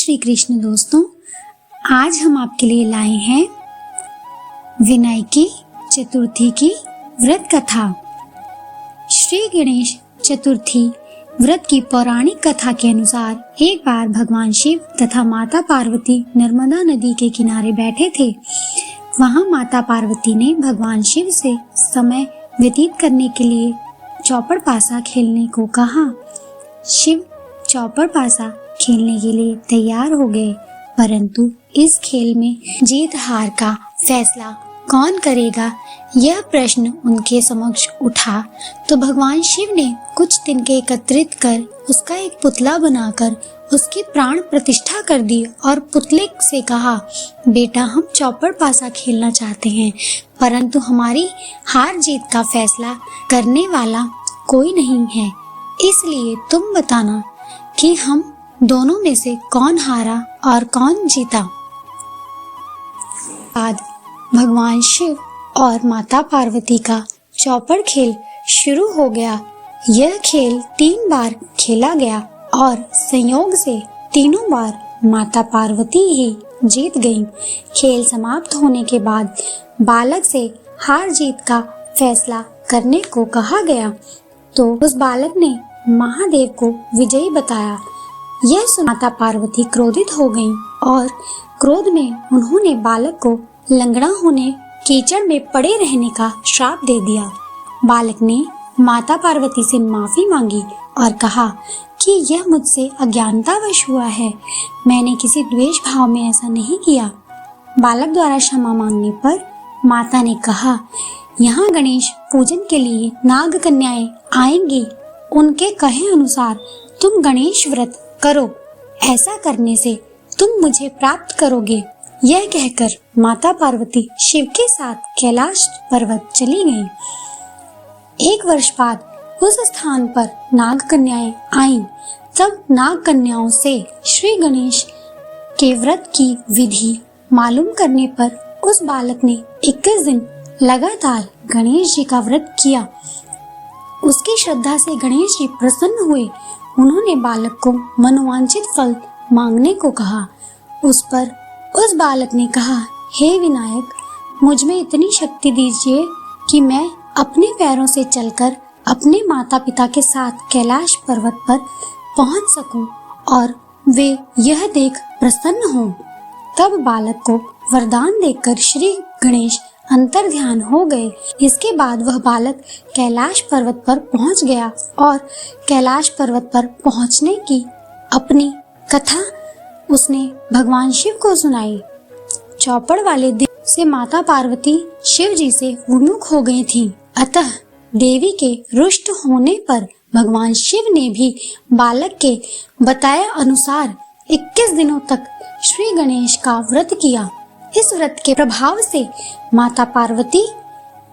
श्री कृष्ण दोस्तों, आज हम आपके लिए लाए हैं विनायकी चतुर्थी की व्रत कथा। श्री गणेश चतुर्थी व्रत की पौराणिक कथा के अनुसार एक बार भगवान शिव तथा माता पार्वती नर्मदा नदी के किनारे बैठे थे। वहां माता पार्वती ने भगवान शिव से समय व्यतीत करने के लिए चौपड़ पासा खेलने को कहा। शिव चौपड़ पासा खेलने के लिए तैयार हो गए, परंतु इस खेल में जीत हार का फैसला कौन करेगा, यह प्रश्न उनके समक्ष उठा। तो भगवान शिव ने कुछ तिनके एकत्रित कर उसका एक पुतला बनाकर उसकी प्राण प्रतिष्ठा कर दी और पुतले से कहा, बेटा हम चौपड़ पासा खेलना चाहते हैं, परंतु हमारी हार जीत का फैसला करने वाला कोई नहीं है, इसलिए तुम बताना कि हम दोनों में से कौन हारा और कौन जीता। बाद भगवान शिव और माता पार्वती का चौपड़ खेल शुरू हो गया। यह खेल 3 बार खेला गया और संयोग से तीनों बार माता पार्वती ही जीत गईं। खेल समाप्त होने के बाद बालक से हार जीत का फैसला करने को कहा गया, तो उस बालक ने महादेव को विजयी बताया। यह सुन माता पार्वती क्रोधित हो गईं और क्रोध में उन्होंने बालक को लंगड़ा होने, कीचड़ में पड़े रहने का श्राप दे दिया। बालक ने माता पार्वती से माफी मांगी और कहा कि यह मुझसे अज्ञानतावश हुआ है, मैंने किसी द्वेष भाव में ऐसा नहीं किया। बालक द्वारा क्षमा मांगने पर माता ने कहा, यहाँ गणेश पूजन के लिए नाग कन्याएं आएंगी, उनके कहे अनुसार तुम गणेश व्रत करो, ऐसा करने से तुम मुझे प्राप्त करोगे। यह कहकर माता पार्वती शिव के साथ कैलाश पर्वत चली गईं। 1 वर्ष बाद उस स्थान पर नाग कन्याएं आईं। तब नाग कन्याओं से श्री गणेश के व्रत की विधि मालूम करने पर उस बालक ने 21 दिन लगातार गणेश जी का व्रत किया। उसकी श्रद्धा से गणेश जी प्रसन्न हुए। उन्होंने बालक को मनोवांछित फल मांगने को कहा। उस पर उस बालक ने कहा, हे विनायक, मुझ में इतनी शक्ति दीजिए कि मैं अपने पैरों से चलकर अपने माता पिता के साथ कैलाश पर्वत पर पहुंच सकूं और वे यह देख प्रसन्न हों। तब बालक को वरदान देकर श्री गणेश अंतर ध्यान हो गए। इसके बाद वह बालक कैलाश पर्वत पर पहुंच गया और कैलाश पर्वत पर पहुंचने की अपनी कथा उसने भगवान शिव को सुनाई। चौपड़ वाले दिन से माता पार्वती शिव जी से विमुख हो गई थीं। अतः देवी के रुष्ट होने पर भगवान शिव ने भी बालक के बताए अनुसार 21 दिनों तक श्री गणेश का व्रत किया। इस व्रत के प्रभाव से माता पार्वती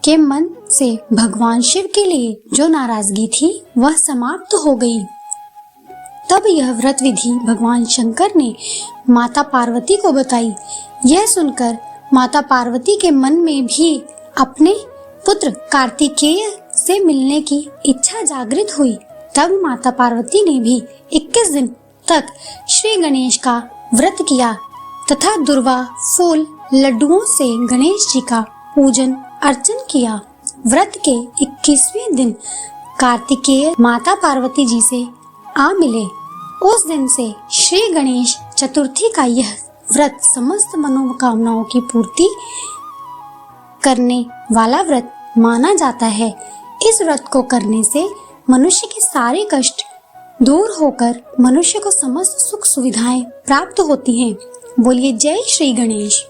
के मन से भगवान शिव के लिए जो नाराजगी थी वह समाप्त हो गई। तब यह व्रत विधि भगवान शंकर ने माता पार्वती को बताई। यह सुनकर माता पार्वती के मन में भी अपने पुत्र कार्तिकेय से मिलने की इच्छा जागृत हुई। तब माता पार्वती ने भी 21 दिन तक श्री गणेश का व्रत किया तथा दुर्वा फूल लड्डुओं से गणेश जी का पूजन अर्चन किया। व्रत के 21वें दिन कार्तिकेय माता पार्वती जी से आ मिले। उस दिन से श्री गणेश चतुर्थी का यह व्रत समस्त मनोकामनाओं की पूर्ति करने वाला व्रत माना जाता है। इस व्रत को करने से मनुष्य के सारे कष्ट दूर होकर मनुष्य को समस्त सुख सुविधाएं प्राप्त होती हैं। बोलिए जय श्री गणेश।